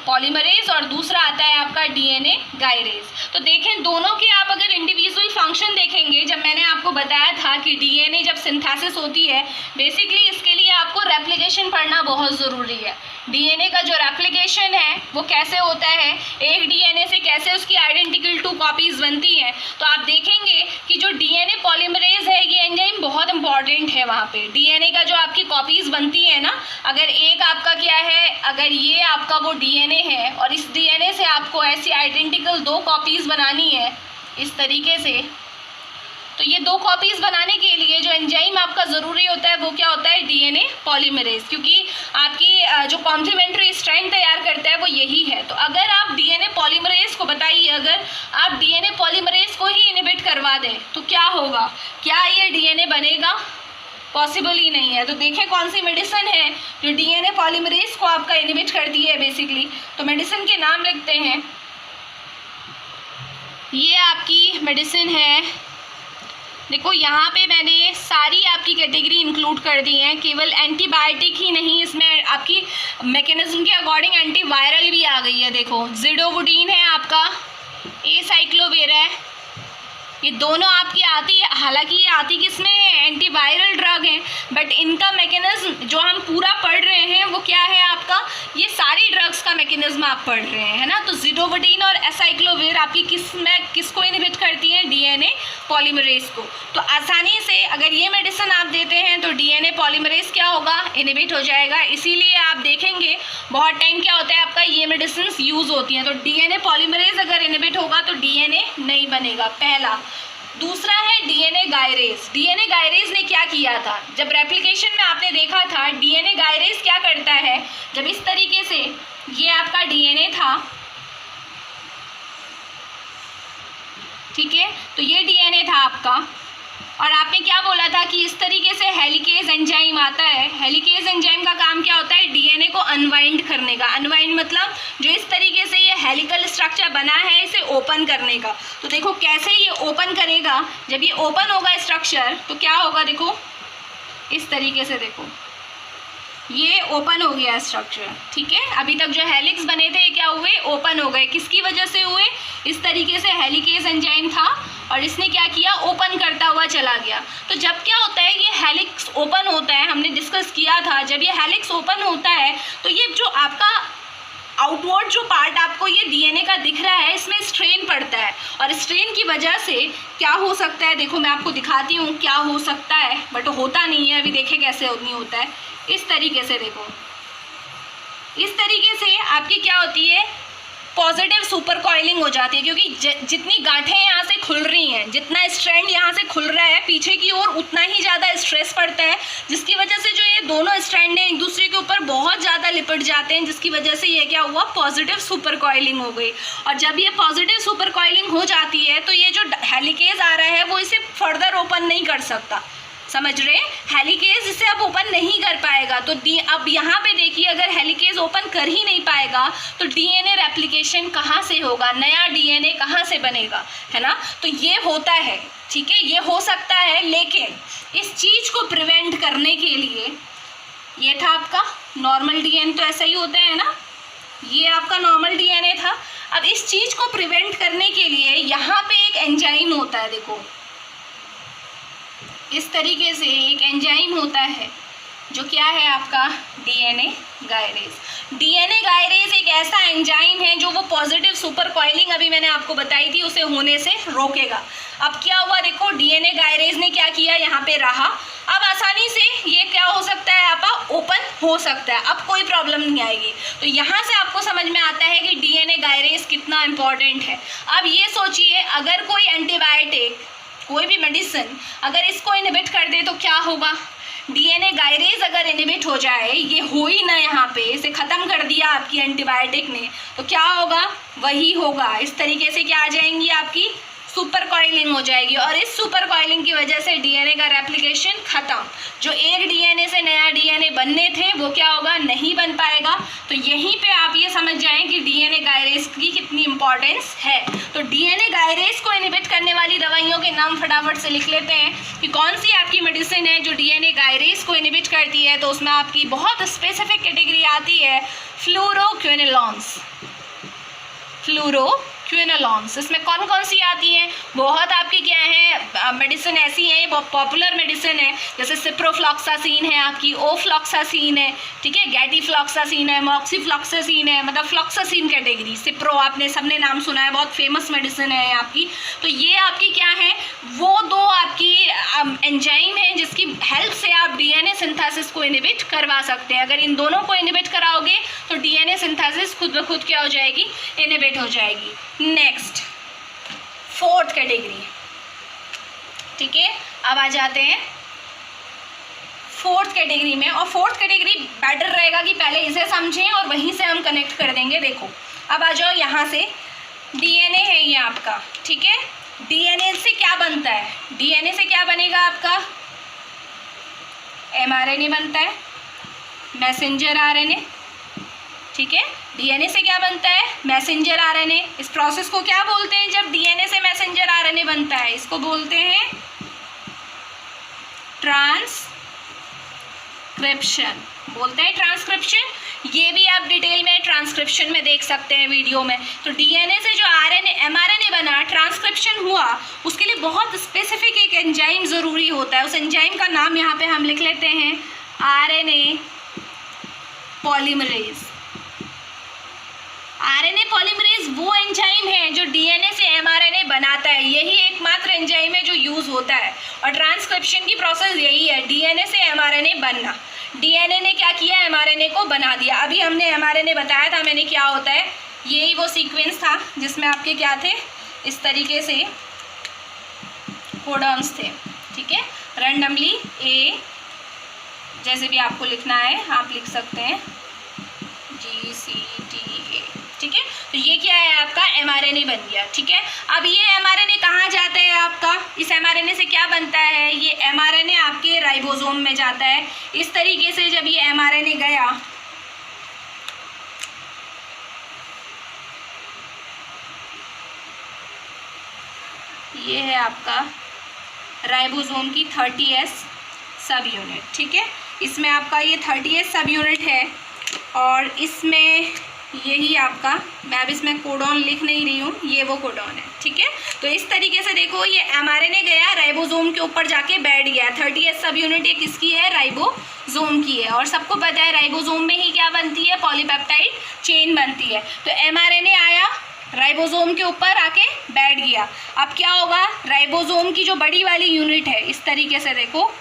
पॉलीमरेज और दूसरा आता है आपका डीएनए गायरेज। तो देखें दोनों के आप अगर इंडिविजुअल फंक्शन देखेंगे, जब मैंने आपको बताया था कि डीएनए जब सिंथेसिस होती है, बेसिकली इसके लिए आपको रेप्लिकेशन पढ़ना बहुत ज़रूरी है। डीएनए का जो रेप्लिकेशन है वो कैसे होता है, एक डीएनए से कैसे उसकी आइडेंटिकल 2 कॉपीज़ बनती हैं। तो आप देखेंगे कि जो डीएनए पॉलीमरेज है ये एंजाइम बहुत इंपॉर्टेंट है। वहाँ पे डीएनए का जो आपकी कॉपीज़ बनती है ना, अगर एक आपका क्या है, अगर ये आपका वो डीएनए है और इस डीएनए से आपको ऐसी आइडेंटिकल 2 कॉपीज़ बनानी है इस तरीके से, तो ये 2 कॉपीज़ बनाने के लिए जो एंजाइम आपका ज़रूरी होता है वो क्या होता है, डीएनए पॉलीमरेज, क्योंकि आपकी जो कॉम्प्लीमेंट्री स्ट्रैंड तैयार करता है वो यही है। तो अगर आप डीएनए पॉलीमरेज को बताइए, अगर आप डीएनए पॉलीमरेज को ही इनहिबिट करवा दें तो क्या होगा, क्या ये डीएनए बनेगा, पॉसिबल ही नहीं है। तो देखें कौन सी मेडिसिन है जो डीएनए पॉलीमरेज को आपका इनहिबिट करती है बेसिकली। तो मेडिसिन के नाम लिखते हैं, ये आपकी मेडिसिन है, देखो यहाँ पे मैंने सारी आपकी कैटेगरी इंक्लूड कर दी है, केवल एंटीबायोटिक ही नहीं, इसमें आपकी मैकेनिज्म के अकॉर्डिंग एंटीवायरल भी आ गई है। देखो जिडोवुडीन है आपका, एसाइक्लोविर है, ये दोनों आपकी आती है, हालांकि ये आती किसमें है, एंटीवायरल ड्रग हैं, बट इनका मैकेनिज्म जो हम पूरा पढ़ रहे हैं वो क्या है आपका, ये सारी ड्रग्स का मैकेनिज्म आप पढ़ रहे हैं, है ना। तो जिडोवुडीन और एसाइक्लोविर आपकी किसको इनहिबिट करती है, डीएनए पॉलीमरेज को। तो आसानी से अगर ये मेडिसिन आप देते हैं तो डीएनए पॉलीमरेज क्या होगा, इनहिबिट हो जाएगा। इसीलिए आप देखेंगे बहुत टाइम क्या होता है आपका, ये मेडिसिन यूज़ होती हैं। तो डीएनए पॉलीमरेज अगर इनहिबिट होगा तो डीएनए नहीं बनेगा, पहला। दूसरा है डीएनए गायरेज। डीएनए गायरेज ने क्या किया था, जब रेप्लिकेशन में आपने देखा था डीएनए गायरेज क्या करता है, जब इस तरीके से ये आपका डीएनए था, ठीक है, तो ये डीएनए था आपका, और आपने क्या बोला था कि इस तरीके से हेलिकेज एंजाइम आता है। हेलिकेज एंजाइम का काम क्या होता है, डीएनए को अनवाइंड करने का। अनवाइंड मतलब जो इस तरीके से ये हेलिकल स्ट्रक्चर बना है इसे ओपन करने का। तो देखो कैसे ये ओपन करेगा, जब ये ओपन होगा स्ट्रक्चर तो क्या होगा, देखो इस तरीके से, देखो ये ओपन हो गया स्ट्रक्चर, ठीक है। अभी तक जो हेलिक्स बने थे क्या हुए, ओपन हो गए, किसकी वजह से हुए, इस तरीके से हेलिकेज एंजाइम था और इसने क्या किया, ओपन करता हुआ चला गया। तो जब क्या होता है, ये हेलिक्स ओपन होता है, हमने डिस्कस किया था, जब ये हेलिक्स ओपन होता है तो ये जो आपका आउटवर्ड जो पार्ट आपको ये डीएनए का दिख रहा है, इसमें स्ट्रेन पड़ता है और स्ट्रेन की वजह से क्या हो सकता है, देखो मैं आपको दिखाती हूँ क्या हो सकता है, बट होता नहीं है। अभी देखें कैसे नहीं होता है। इस तरीके से देखो, इस तरीके से आपकी क्या होती है, पॉजिटिव सुपर कॉइलिंग हो जाती है, क्योंकि जितनी गांठें यहाँ से खुल रही हैं, जितना स्ट्रैंड यहाँ से खुल रहा है पीछे की ओर, उतना ही ज़्यादा स्ट्रेस पड़ता है, जिसकी वजह से जो ये दोनों स्ट्रैंड हैं एक दूसरे के ऊपर बहुत ज़्यादा लिपट जाते हैं, जिसकी वजह से ये क्या हुआ, पॉजिटिव सुपर कॉइलिंग हो गई। और जब ये पॉजिटिव सुपर कॉइलिंग हो जाती है तो ये जो हेलिकेज आ रहा है वो इसे फर्दर ओपन नहीं कर सकता, समझ रहे हैं, हेलिकेज इसे अब ओपन नहीं कर पाएगा। तो अब यहाँ पे देखिए, अगर हेलिकेज ओपन कर ही नहीं पाएगा तो डीएनए रेप्लिकेशन कहाँ से होगा, नया डीएनए कहाँ से बनेगा, है ना। तो ये होता है, ठीक है, ये हो सकता है, लेकिन इस चीज़ को प्रिवेंट करने के लिए, ये था आपका नॉर्मल डीएनए, तो ऐसा ही होता है ना, ये आपका नॉर्मल डीएनए था। अब इस चीज़ को प्रिवेंट करने के लिए यहाँ पे एक एंजाइम होता है, देखो इस तरीके से एक एंजाइम होता है जो क्या है आपका, डीएनए गायरेज। डीएनए गायरेज एक ऐसा एंजाइम है जो वो पॉजिटिव सुपर कॉइलिंग अभी मैंने आपको बताई थी उसे होने से रोकेगा। अब क्या हुआ, देखो डीएनए गायरेज ने क्या किया, यहाँ पे रहा, अब आसानी से ये क्या हो सकता है, आपका ओपन हो सकता है, अब कोई प्रॉब्लम नहीं आएगी। तो यहाँ से आपको समझ में आता है कि डीएनए गायरेज कितना इम्पॉर्टेंट है। अब ये सोचिए, अगर कोई एंटीबायोटिक, कोई भी मेडिसिन अगर इसको इनहिबिट कर दे तो क्या होगा, डीएनए गायरेज अगर इनहिबिट हो जाए, ये हो ही ना, यहाँ पे इसे ख़त्म कर दिया आपकी एंटीबायोटिक ने, तो क्या होगा, वही होगा, इस तरीके से क्या आ जाएंगी, आपकी सुपर कॉइलिंग हो जाएगी। और इस सुपर कॉइलिंग की वजह से डीएनए का रेप्लिकेशन खत्म, जो एक डीएनए से नया डीएनए बनने थे वो क्या होगा, नहीं बन पाएगा। तो यहीं पे आप ये समझ जाएं कि डीएनए गायरेज की कितनी इंपॉर्टेंस है। तो डीएनए गायरेज को इनहिबिट करने वाली दवाइयों के नाम फटाफट से लिख लेते हैं कि कौन सी आपकी मेडिसिन है जो डीएनए गायरेज को इनहिबिट करती है। तो उसमें आपकी बहुत स्पेसिफिक कैटेगरी आती है फ्लोरोक्विनोलॉन्स, फ्लोरोक्विनोलॉन्स। इसमें कौन कौन सी आती हैं, बहुत आपकी क्या है मेडिसिन ऐसी हैं, बहुत पॉपुलर मेडिसिन है, जैसे सिप्रोफ्लॉक्सासिन है, आपकी ओफ्लॉक्सासिन है, ठीक है, गैटिफ्लॉक्सासिन है, मॉक्सीफ्लॉक्सासिन है, मतलब फ्लॉक्सासिन कैटेगरी, सिप्रो आपने सबने नाम सुना है, बहुत फेमस मेडिसिन है आपकी। तो ये आपकी क्या है, वो दो आपकी एंजाइम है जिसकी हेल्प से आप डीएनए सिंथेसिस को इनहिबिट करवा सकते हैं। अगर इन दोनों को इनहिबिट कराओगे तो डीएनए सिंथेसिस खुद ब खुद क्या हो जाएगी, इनहिबिट हो जाएगी। नेक्स्ट फोर्थ कैटेगरी, ठीक है, अब आ जाते हैं फोर्थ कैटेगरी में। और फोर्थ कैटेगरी बेटर रहेगा कि पहले इसे समझें और वहीं से हम कनेक्ट कर देंगे। देखो अब आ जाओ, यहाँ से डीएनए है ये आपका, ठीक है, डीएनए से क्या बनता है, डीएनए से क्या बनेगा आपका, एमआरएनए बनता है, मैसेंजर आरएनए, ठीक है, डीएनए से क्या बनता है, मैसेंजर आरएनए। इस प्रोसेस को क्या बोलते हैं, जब डीएनए से मैसेंजर आरएनए बनता है, इसको बोलते हैं ट्रांसक्रिप्शन, बोलते हैं ट्रांसक्रिप्शन। ये भी आप डिटेल में ट्रांसक्रिप्शन में देख सकते हैं वीडियो में। तो डीएनए से जो आरएनए एमआरएनए बना, ट्रांसक्रिप्शन हुआ, उसके लिए बहुत स्पेसिफिक एक एंजाइम ज़रूरी होता है। उस एंजाइम का नाम यहाँ पे हम लिख लेते हैं आरएनए पॉलीमरेज। आरएनए पॉलीमरेज वो एंजाइम है जो डीएनए से एमआरएनए बनाता है, यही एकमात्र एंजाइम है जो यूज़ होता है। और ट्रांसक्रिप्शन की प्रोसेस यही है, डीएनए से एमआरएनए बनना। डीएनए ने क्या किया, एमआरएनए को बना दिया। अभी हमने एमआरएनए बताया था मैंने क्या होता है, यही वो सीक्वेंस था जिसमें आपके क्या थे, इस तरीके से कोडॉन्स थे, ठीक है, रैंडमली ए, जैसे भी आपको लिखना है आप लिख सकते हैं, GCTA, ठीक है। तो ये क्या है, आपका एमआरएनए बन गया, ठीक है। अब ये एमआरएनए कहाँ जाता है आपका, इस एमआरएनए से क्या बनता है, ये एमआरएनए आपके राइबोसोम में जाता है। इस तरीके से जब ये एमआरएनए गया, ये है आपका राइबोसोम की 30S सब यूनिट, ठीक है। इसमें आपका ये 30S सब यूनिट है और इसमें यही आपका, मैं अब इसमें कोडॉन लिख नहीं रही हूँ, ये वो कोडॉन है, ठीक है। तो इस तरीके से देखो ये mRNA गया राइबोसोम के ऊपर जाके बैठ गया। 30S सब यूनिट ये किसकी है? राइबोसोम की है। और सबको पता है राइबोसोम में ही क्या बनती है? पॉलीपेप्टाइड चेन बनती है। तो mRNA आया राइबोसोम के ऊपर आके बैठ गया। अब क्या होगा? राइबोसोम की जो बड़ी वाली यूनिट है इस तरीके से देखो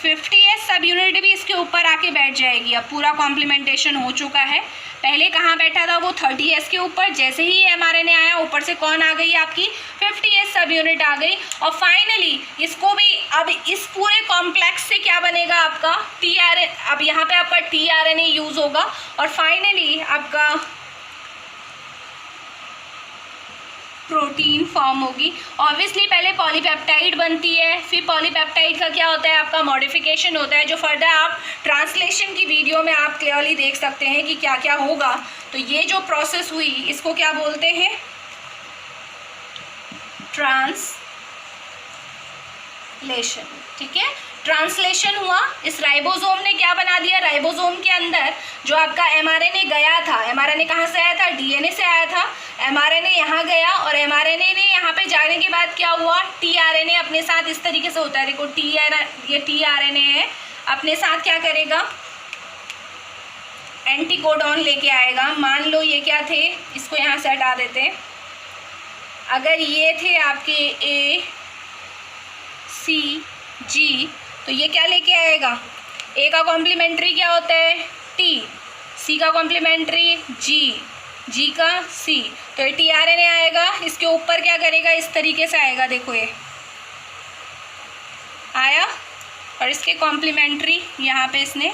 50S सब यूनिट भी इसके ऊपर आके बैठ जाएगी। अब पूरा कॉम्प्लीमेंटेशन हो चुका है। पहले कहाँ बैठा था वो? 30S के ऊपर। जैसे ही mRNA आया ऊपर से कौन आ गई? आपकी 50S सब यूनिट आ गई। और फाइनली इसको भी अब इस पूरे कॉम्प्लेक्स से क्या बनेगा आपका? tRNA। अब यहाँ पे आपका tRNA यूज़ होगा और फाइनली आपका प्रोटीन फॉर्म होगी। ऑब्वियसली पहले पॉलीपेप्टाइड बनती है, फिर पॉलीपेप्टाइड का क्या होता है? आपका मॉडिफिकेशन होता है, जो फर्दर आप ट्रांसलेशन की वीडियो में आप क्लियरली देख सकते हैं कि क्या क्या होगा। तो ये जो प्रोसेस हुई इसको क्या बोलते हैं? ट्रांसलेशन, ठीक है। ट्रांसलेशन हुआ। इस राइबोसोम ने क्या बना दिया? राइबोसोम के अंदर जो आपका mRNA गया था, mRNA कहाँ से आया था? DNA से आया था। mRNA यहाँ गया और mRNA ने यहाँ पे जाने के बाद क्या हुआ? tRNA अपने साथ इस तरीके से होता है, देखो ये tRNA है, अपने साथ क्या करेगा? एंटीकोडॉन लेके आएगा। मान लो ये क्या थे? इसको यहाँ से हटा देते हैं। अगर ये थे आपके A C G, तो ये क्या लेके आएगा? A का कॉम्प्लीमेंट्री क्या होता है? T, C का कॉम्प्लीमेंट्री G, G का C, तो ये tRNA आएगा। इसके ऊपर क्या करेगा? इस तरीके से आएगा, देखो ये आया और इसके कॉम्प्लीमेंट्री यहाँ पे इसने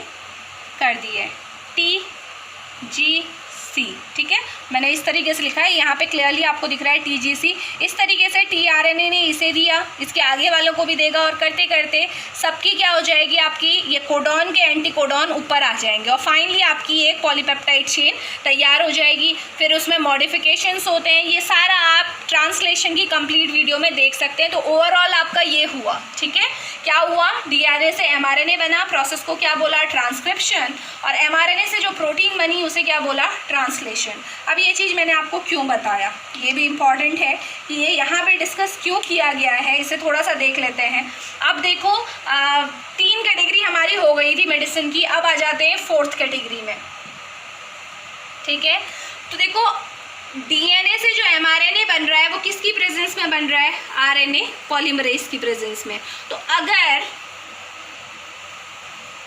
कर दी है T G C, ठीक है। मैंने इस तरीके से लिखा है, यहाँ पे क्लियरली आपको दिख रहा है TGC। इस तरीके से tRNA ने इसे दिया, इसके आगे वालों को भी देगा और करते करते सबकी क्या हो जाएगी? आपकी ये कोडॉन के एंटीकोडॉन ऊपर आ जाएंगे और फाइनली आपकी एक पॉलीपेप्टाइड चेन तैयार हो जाएगी। फिर उसमें मॉडिफिकेशंस होते हैं, ये सारा आप ट्रांसलेशन की कंप्लीट वीडियो में देख सकते हैं। तो ओवरऑल आपका ये हुआ, ठीक है। क्या हुआ? DNA से mRNA बना, प्रोसेस को क्या बोला? ट्रांसक्रिप्शन। और mRNA से जो प्रोटीन बनी उसे क्या बोला? ट्रांसलेशन। अब ये चीज़ मैंने आपको क्यों बताया, ये भी इम्पॉर्टेंट है कि ये यहाँ पे डिस्कस क्यों किया गया है, इसे थोड़ा सा देख लेते हैं। अब देखो 3 कैटेगरी हमारी हो गई थी मेडिसिन की, अब आ जाते हैं 4th कैटेगरी में, ठीक है। तो देखो DNA से जो mRNA बन रहा है वो किसकी प्रेजेंस में बन रहा है? RNA पॉलीमरेज की प्रेजेंस में। तो अगर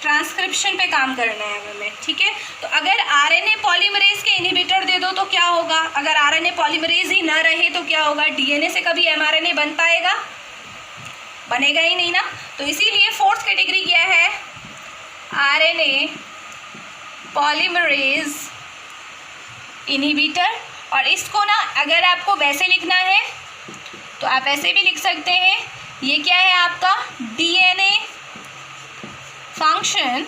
ट्रांसक्रिप्शन पे काम करना है हमें, ठीक है, तो अगर RNA पॉलीमरेज के इनहिबिटर दे दो तो क्या होगा? अगर RNA पॉलीमरेज ही ना रहे तो क्या होगा? DNA से कभी mRNA बन पाएगा? बनेगा ही नहीं ना। तो इसीलिए 4th कैटेगरी क्या है? RNA polymerase inhibitor. और इसको ना अगर आपको वैसे लिखना है तो आप ऐसे भी लिख सकते हैं। ये क्या है आपका? DNA function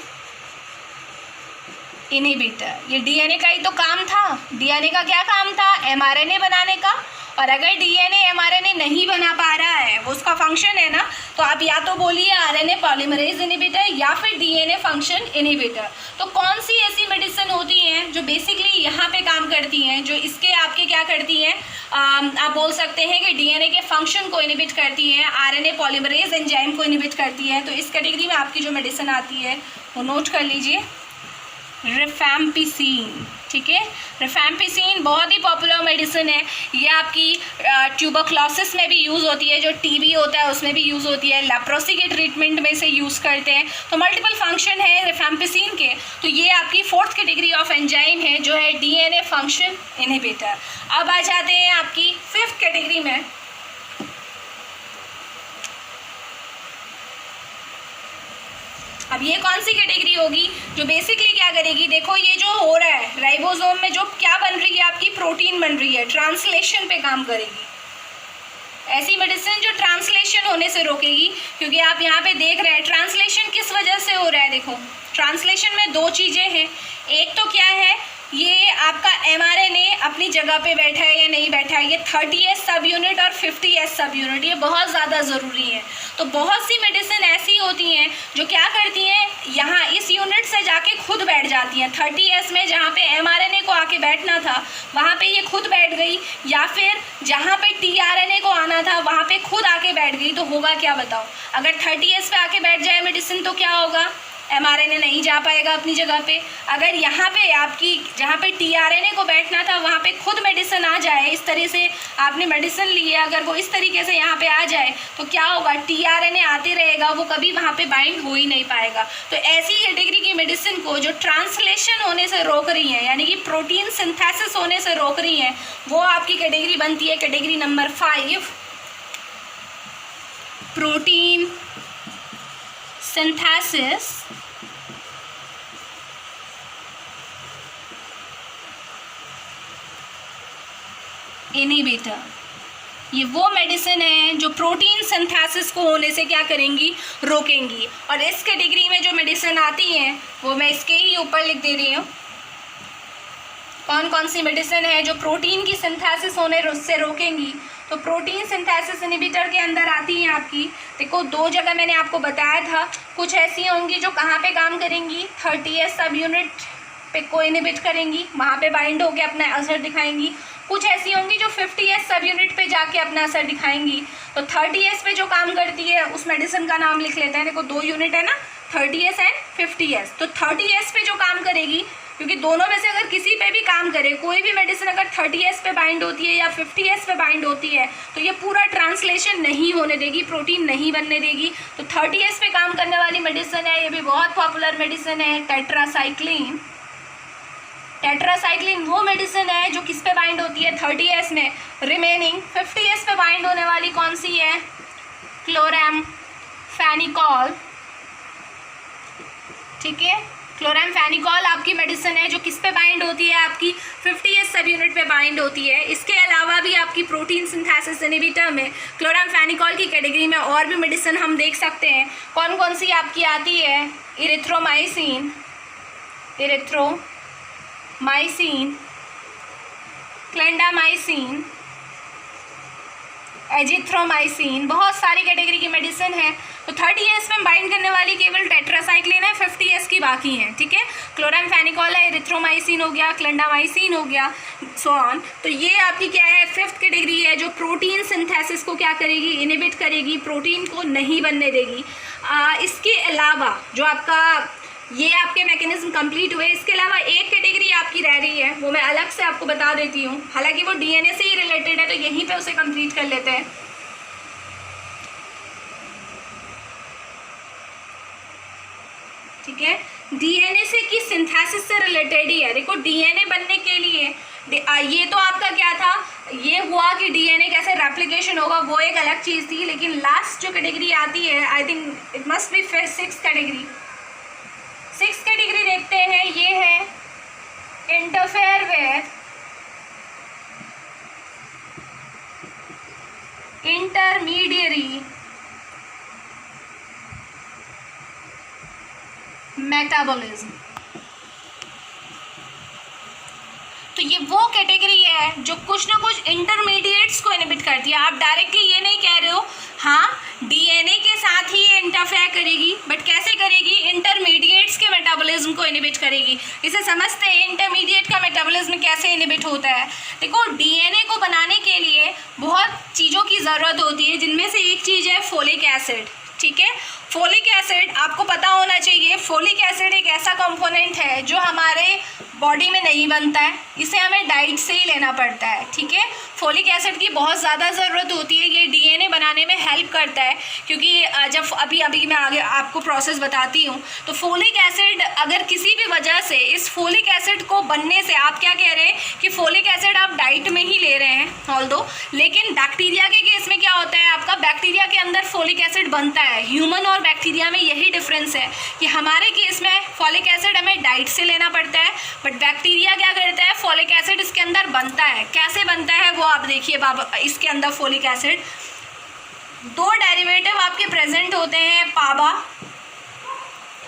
inhibitor. ये DNA का ही तो काम था। DNA का क्या काम था? mRNA बनाने का। और अगर DNA mRNA नहीं बना पा रहा है, वो उसका फंक्शन है ना, तो आप या तो बोलिए RNA पॉलीमरेज इनहिबिटर या फिर DNA फंक्शन इनहिबिटर। तो कौन सी ऐसी मेडिसिन होती हैं जो बेसिकली यहाँ पे काम करती हैं, जो इसके आपके क्या करती हैं? आप बोल सकते हैं कि DNA के फंक्शन को इनहिबिट करती हैं, RNA पॉलीमरेज एंजाइम को इनहिबिट करती हैं। तो इस कैटेगरी में आपकी जो मेडिसिन आती है वो नोट कर लीजिए, रिफैम्पिसिन, ठीक है। रिफैम्पिसिन बहुत ही पॉपुलर मेडिसिन है। ये आपकी ट्यूबरक्लोसिस में भी यूज़ होती है, जो TB होता है उसमें भी यूज़ होती है, लेप्रोसी के ट्रीटमेंट में से यूज़ करते हैं। तो मल्टीपल फंक्शन है रिफैम्पिसिन के। तो ये आपकी 4th कैटेगरी ऑफ एंजाइम है जो है DNA फंक्शन इनहिबिटर। अब आ जाते हैं आपकी 5th कैटेगरी में। अब ये कौन सी कैटेगरी होगी जो बेसिकली क्या करेगी? देखो ये जो हो रहा है राइबोसोम में, जो क्या बन रही है आपकी? प्रोटीन बन रही है, ट्रांसलेशन पे काम करेगी। ऐसी मेडिसिन जो ट्रांसलेशन होने से रोकेगी, क्योंकि आप यहाँ पे देख रहे हैं ट्रांसलेशन किस वजह से हो रहा है। देखो ट्रांसलेशन में 2 चीज़ें हैं। एक तो क्या है, ये आपका mRNA अपनी जगह पे बैठा है या नहीं बैठा है, ये 30S सब यूनिट और 50S सब यूनिट, ये बहुत ज़्यादा ज़रूरी है। तो बहुत सी मेडिसिन ऐसी होती हैं जो क्या करती हैं, यहाँ इस यूनिट से जाके खुद बैठ जाती हैं। 30S में जहाँ पे mRNA को आके बैठना था वहाँ पे ये खुद बैठ गई, या फिर जहाँ पे tRNA को आना था वहाँ पे खुद आके बैठ गई। तो होगा क्या बताओ, अगर 30S पे आके बैठ जाए मेडिसिन तो क्या होगा, mRNA नहीं जा पाएगा अपनी जगह पे। अगर यहाँ पे आपकी जहाँ पे tRNA को बैठना था वहाँ पे खुद मेडिसिन आ जाए, इस तरह से आपने मेडिसिन ली है, अगर वो इस तरीके से यहाँ पे आ जाए तो क्या होगा, tRNA आते रहेगा, वो कभी वहाँ पे बाइंड हो ही नहीं पाएगा। तो ऐसी कैटेगरी की मेडिसिन को जो ट्रांसलेशन होने से रोक रही है, यानी कि प्रोटीन सिंथेसिस होने से रोक रही है, वो आपकी कैटेगरी बनती है category number 5, protein synthesis inhibitor. ये वो मेडिसिन है जो प्रोटीन सिंथेसिस को होने से क्या करेंगी, रोकेंगी। और इस कैटेगरी में जो मेडिसिन आती हैं वो मैं इसके ही ऊपर लिख दे रही हूँ, कौन कौन सी मेडिसिन है जो प्रोटीन की सिंथेसिस होने से रोकेंगी। तो प्रोटीन सिंथेसिस इनहिबिटर के अंदर आती हैं आपकी, देखो 2 जगह मैंने आपको बताया था, कुछ ऐसी होंगी जो कहाँ पे काम करेंगी, 30S सब यूनिट पे को इनहिबिट करेंगी, वहाँ पे बाइंड होकर अपना असर दिखाएंगी। कुछ ऐसी होंगी जो 50S सब यूनिट पे जाके अपना असर दिखाएंगी। तो 30S पे जो काम करती है उस मेडिसिन का नाम लिख लेते हैं, देखो 2 यूनिट है ना, 30S एंड 50S। तो 30S पे जो काम करेगी, क्योंकि दोनों में से अगर किसी पे भी काम करे, कोई भी मेडिसिन अगर 30S पे बाइंड होती है या 50S पे बाइंड होती है तो ये पूरा ट्रांसलेशन नहीं होने देगी, प्रोटीन नहीं बनने देगी। तो 30S पे काम करने वाली मेडिसिन है, ये भी बहुत पॉपुलर मेडिसिन है, टेट्रासाइक्लिन। टेट्रासाइक्लिन वो मेडिसिन है जो किस पे बाइंड होती है, 30S में। रिमेनिंग 50S पे बाइंड होने वाली कौन सी है, क्लोरामफेनिकॉल। ठीक है, क्लोरामफेनिकॉल आपकी मेडिसिन है जो किस पे बाइंड होती है, आपकी 50S सब यूनिट पे बाइंड होती है। इसके अलावा भी आपकी प्रोटीन सिंथेसिस इनहिबिटर में क्लोरामफेनिकॉल की कैटेगरी में और भी मेडिसिन हम देख सकते हैं। कौन कौन सी आपकी आती है, इरिथ्रोमाइसिन, क्लेंडामाइसिन, एजिथ्रोमाइसिन, बहुत सारी कैटेगरी की मेडिसिन है। तो 30S में बाइंड करने वाली केवल टेट्रासाइक्लिन है, 50S की बाकी हैं। ठीक है, क्लोरामफेनिकॉल है, इरिथ्रोमाइसिन हो गया, क्लेंडामाइसिन हो गया, सो ऑन। तो ये आपकी क्या है, 5th कैटेगरी है जो प्रोटीन सिंथेसिस को क्या करेगी, इनहिबिट करेगी, प्रोटीन को नहीं बनने देगी। इसके अलावा जो आपका ये आपके मैकेनिज्म कंप्लीट हुए, इसके अलावा एक कैटेगरी आपकी रह रही है, वो मैं अलग से आपको बता देती हूँ, हालांकि वो DNA से ही रिलेटेड है तो यहीं पे उसे कंप्लीट कर लेते हैं। ठीक है, DNA से की सिंथेसिस से रिलेटेड ही है। देखो DNA बनने के लिए ये तो आपका क्या था, ये हुआ कि DNA कैसे रेप्लिकेशन होगा, वो एक अलग चीज़ थी। लेकिन लास्ट जो कैटेगरी आती है, I think it must be 6th category. 6th category देखते हैं, ये है इंटरफेयर विद इंटरमीडियरी मेटाबॉलिज्म। तो ये वो कैटेगरी है जो कुछ ना कुछ इंटरमीडिएट्स को इनहिबिट करती है। आप डायरेक्टली ये नहीं कह रहे हो हाँ DNA के साथ ही ये इंटरफेयर करेगी, बट कैसे करेगी, इंटरमीडिएट्स के मेटाबॉलिज्म को इनहिबिट करेगी। इसे समझते हैं इंटरमीडिएट का मेटाबॉलिज्म कैसे इनहिबिट होता है। देखो DNA को बनाने के लिए बहुत चीज़ों की ज़रूरत होती है, जिनमें से एक चीज़ है फोलिक एसिड। ठीक है, फोलिक एसिड आपको पता होना चाहिए, फोलिक एसिड एक ऐसा कंपोनेंट है जो हमारे बॉडी में नहीं बनता है, इसे हमें डाइट से ही लेना पड़ता है। ठीक है, फोलिक एसिड की बहुत ज़्यादा ज़रूरत होती है, ये DNA बनाने में हेल्प करता है। क्योंकि जब अभी मैं आगे आपको प्रोसेस बताती हूँ, तो फोलिक एसिड अगर किसी भी वजह से इस फोलिक एसिड को बनने से, आप क्या कह रहे हैं कि फोलिक एसिड आप डाइट में ही ले रहे हैं ऑल्दो, लेकिन बैक्टीरिया के केस में क्या होता है, आपका बैक्टीरिया के अंदर फोलिक एसिड बनता है। ह्यूमन और बैक्टीरिया में यही डिफरेंस है कि हमारे केस में फॉलिक एसिड हमें डाइट से लेना पड़ता है, बट बैक्टीरिया क्या करता है, फॉलिक एसिड इसके अंदर बनता है। कैसे बनता है वो आप देखिए, बाबा इसके अंदर फोलिक एसिड 2 डेरिवेटिव आपके प्रेजेंट होते हैं, पाबा।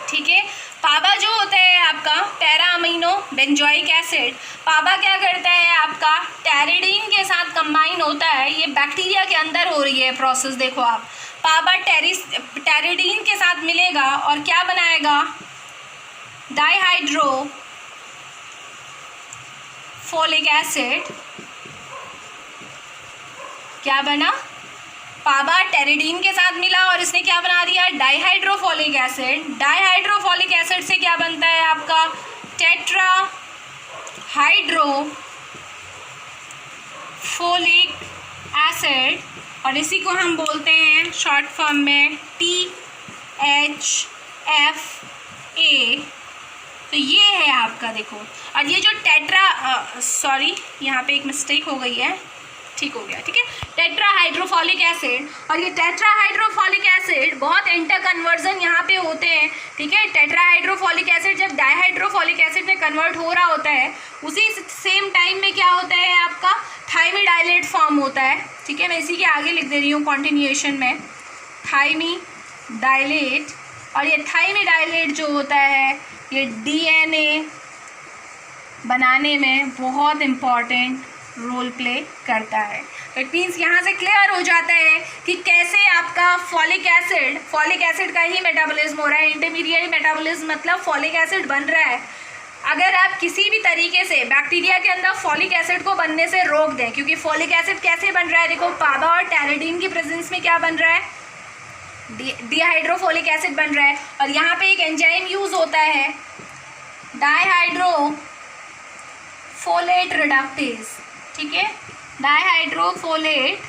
ठीक है, पाबा जो होता है आपका पैरा अमीनो बेंजोइक एसिड, पाबा क्या करता है आपका टेरिडीन के साथ कंबाइन होता है। ये बैक्टीरिया के अंदर हो रही है प्रोसेस, देखो आप पाबा टेरिडीन के साथ मिलेगा और क्या बनाएगा, डाइहाइड्रो फोलिक एसिड। क्या बना, पाबा टेरिडीन के साथ मिला और इसने क्या बना दिया, डाइहाइड्रोफोलिक एसिड। डाइहाइड्रोफोलिक एसिड से क्या बनता है आपका, टेट्रा हाइड्रोफोलिक एसिड, और इसी को हम बोलते हैं शॉर्ट फॉर्म में THFA। तो ये है आपका, देखो, और ये जो सॉरी यहाँ पे एक मिस्टेक हो गई है, ठीक हो गया, ठीक है, टेट्रा हाइड्रोफोलिक एसिड। और ये टेट्रा हाइड्रोफोलिक एसिड बहुत इंटर कन्वर्जन यहाँ पे होते हैं, ठीक है। टेट्रा हाइड्रोफोलिक एसिड जब डाइहाइड्रोफोलिक एसिड में कन्वर्ट हो रहा होता है, उसी सेम टाइम में क्या होता है आपका, थाइमिडाइलेट फॉर्म होता है, ठीक है। मैं इसी के आगे लिख दे रही हूँ कॉन्टिन्यूएशन में, थाइमिडाइलेट। और ये थाइमिडाइलेट जो होता है ये DNA बनाने में बहुत इम्पॉर्टेंट रोल प्ले करता है। तो इट मीन्स यहाँ से क्लियर हो जाता है कि कैसे आपका फॉलिक एसिड का ही मेटाबॉलिज्म हो रहा है। इंटरमीडिएट मेटाबॉलिज्म मतलब फॉलिक एसिड बन रहा है। अगर आप किसी भी तरीके से बैक्टीरिया के अंदर फॉलिक एसिड को बनने से रोक दें, क्योंकि फॉलिक एसिड कैसे बन रहा है, देखो, पाबा और टेरिडीन की प्रेजेंस में क्या बन रहा है, डिहाइड्रोफोलिक एसिड बन रहा है। और यहाँ पे एक एंजाइम यूज होता है, डाइहाइड्रोफोलेट रिडक्टेज, ठीक है, डाइहाइड्रोफोलेट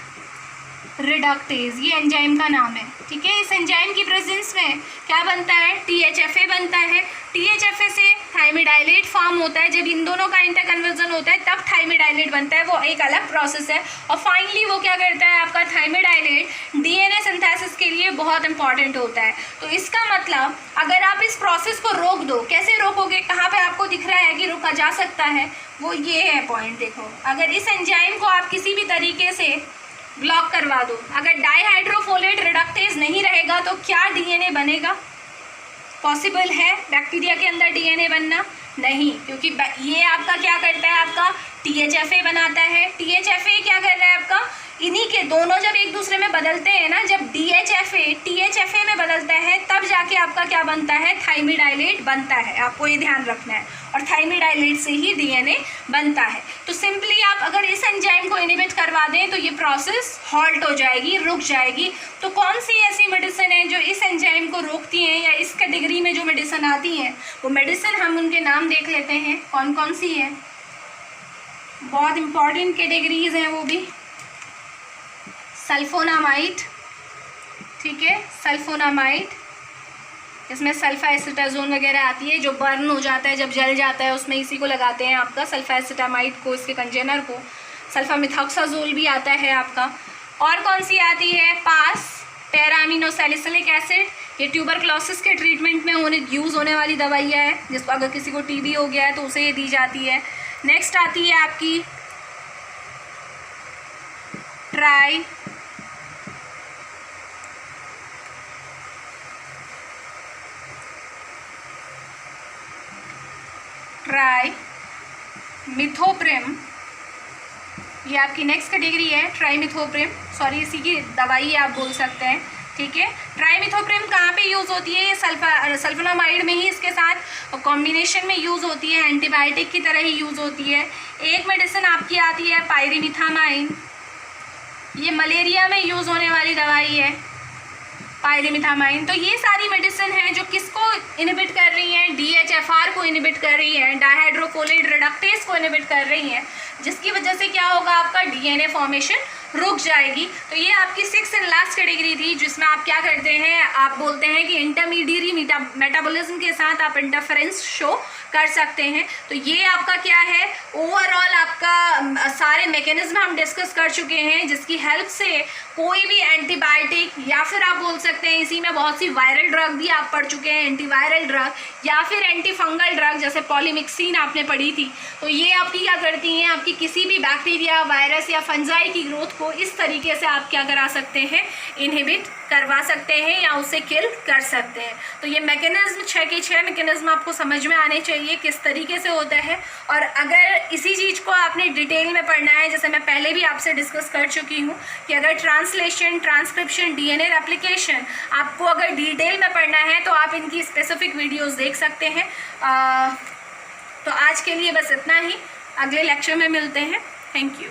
रिडक्टेज, ये एंजाइम का नाम है, ठीक है। इस एंजाइम की प्रेजेंस में क्या बनता है, THFA बनता है। THFA से थाइमिडाइलेट फॉर्म होता है। जब इन दोनों का इंटर कन्वर्जन होता है तब थाइमिडाइलेट बनता है, वो एक अलग प्रोसेस है। और फाइनली वो क्या करता है, आपका थाइमिडाइलेट DNA सिंथेसिस के लिए बहुत इंपॉर्टेंट होता है। तो इसका मतलब अगर आप इस प्रोसेस को रोक दो, कैसे रोकोगे, कहाँ पे आपको दिख रहा है कि रोका जा सकता है, वो ये है पॉइंट। देखो, अगर इस एंजाइम को आप किसी भी तरीके से ब्लॉक करवा दो, अगर डाइहाइड्रोफोलेट रिडक्टेज नहीं रहेगा तो क्या DNA बनेगा, पॉसिबल है बैक्टीरिया के अंदर DNA बनना? नहीं, क्योंकि ये आपका क्या करता है, आपका THFA बनाता है। THFA क्या कर रहा है आपका, इन्हीं के दोनों जब एक दूसरे में बदलते हैं ना, जब DHFA THFA में बदलता है तब जाके आपका क्या बनता है, थाइमिडाइलेट बनता है। आपको ये ध्यान रखना है। और थाइमिडाइलेट से ही DNA बनता है। तो सिंपली आप अगर इस एंजाइम को इनिबिट करवा दें तो ये प्रोसेस हॉल्ट हो जाएगी, रुक जाएगी। तो कौन सी ऐसी मेडिसिन है जो इस एंजाइम को रोकती हैं, या इस कैटेगरी में जो मेडिसिन आती हैं, वो मेडिसिन हम उनके नाम देख लेते हैं कौन कौन सी है। बहुत इंपॉर्टेंट कैटेगरीज हैं वो भी। सल्फोनामाइड, ठीक है, सल्फोनामाइड, इसमें सल्फाएसिटाजोन वगैरह आती है, जो बर्न हो जाता है, जब जल जाता है उसमें इसी को लगाते हैं आपका, सल्फाएसिटामाइड को, इसके कंटेनर को। सल्फामिथॉक्साजोल भी आता है आपका। और कौन सी आती है, पास पैरामिनोसैलिसिलिक एसिड, ये ट्यूबरक्लोसिस के ट्रीटमेंट में यूज़ होने वाली दवाइयाँ है, जिसको अगर किसी को TB हो गया है तो उसे ये दी जाती है। नेक्स्ट आती है आपकी ट्राइमिथोप्रिम, ये आपकी नेक्स्ट कैटेगरी है, ट्राइमिथोप्रिम, सॉरी इसी की दवाई आप बोल सकते हैं, ठीक है। ट्राइमिथोप्रिम कहाँ पे यूज़ होती है, ये सल्फोनामाइड में ही इसके साथ कॉम्बिनेशन में यूज़ होती है, एंटीबायोटिक की तरह ही यूज़ होती है। एक मेडिसिन आपकी आती है पायरिमिथामाइन, ये मलेरिया में यूज़ होने वाली दवाई है, पायरिमिथामाइन। तो ये सारी मेडिसिन हैं जो किसको इनिबिट कर रही हैं, DHFR को इनिबिट कर रही हैं, डाइहाइड्रोफोलेट रिडक्टेज को इनिबिट कर रही हैं, जिसकी वजह से क्या होगा, आपका DNA फॉर्मेशन रुक जाएगी। तो ये आपकी 6th एंड लास्ट कैटेगरी थी, जिसमें आप क्या करते हैं, आप बोलते हैं कि इंटरमीडिएट मेटाबॉलिज्म के साथ आप इंटरफेरेंस शो कर सकते हैं। तो ये आपका क्या है, ओवरऑल आपका सारे मैकेनिज्म हम डिस्कस कर चुके हैं, जिसकी हेल्प से कोई भी एंटीबायोटिक, या फिर आप बोल सकते हैं इसी में बहुत सी वायरल ड्रग भी आप पढ़ चुके हैं, एंटीवायरल ड्रग या फिर एंटी फंगल ड्रग, जैसे पॉलीमिक्सिन आपने पढ़ी थी। तो ये आपकी क्या करती हैं, आपकी किसी भी बैक्टीरिया, वायरस या फंजाई की ग्रोथ को इस तरीके से आप क्या करा सकते हैं, इनहिबिट करवा सकते हैं या उसे किल कर सकते हैं। तो ये मैकेनिज्म 6 के 6 मैकेनिज्म आपको समझ में आने चाहिए किस तरीके से होता है। और अगर इसी चीज़ को आपने डिटेल में पढ़ना है, जैसे मैं पहले भी आपसे डिस्कस कर चुकी हूँ कि अगर ट्रांसलेशन, ट्रांसक्रिप्शन, डीएनए रेप्लिकेशन आपको अगर डिटेल में पढ़ना है तो आप इनकी स्पेसिफिक वीडियोज़ देख सकते हैं। तो आज के लिए बस इतना ही, अगले लेक्चर में मिलते हैं। Thank you.